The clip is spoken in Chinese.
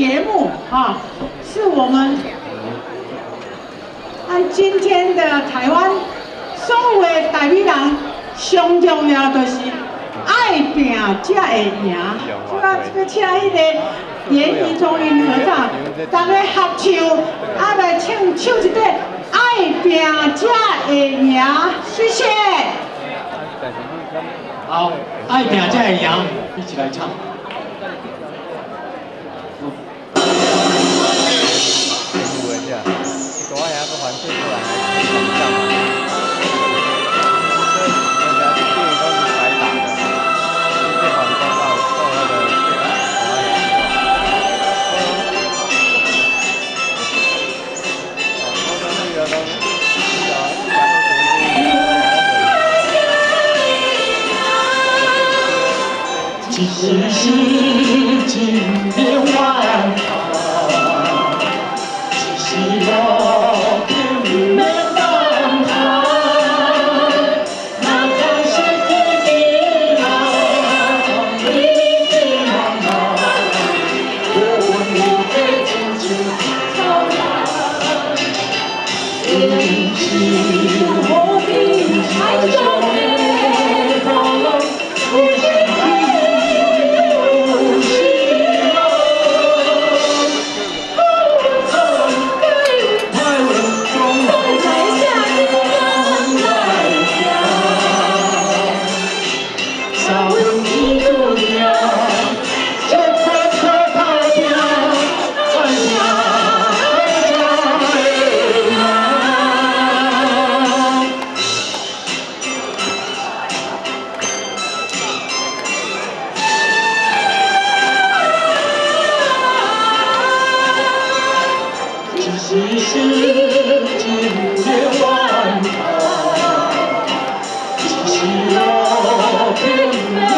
节目啊，是我们今天的台湾所有的台美人上重要就是爱拼才会赢。主要这个请迄个严艺同因合唱，大家合唱，来唱一段爱拼才会赢，谢谢。好，爱拼才会赢，一起来唱。 国外还是环境出来，想象嘛。所以人家电影都是白打的，这反光到那个国外其实是今天晚上。 希望并没放开，哪怕是天地老，你的妈妈，我你的亲亲操劳，一起我的爱中的高楼，不是其实今夜晚上，其实我并没。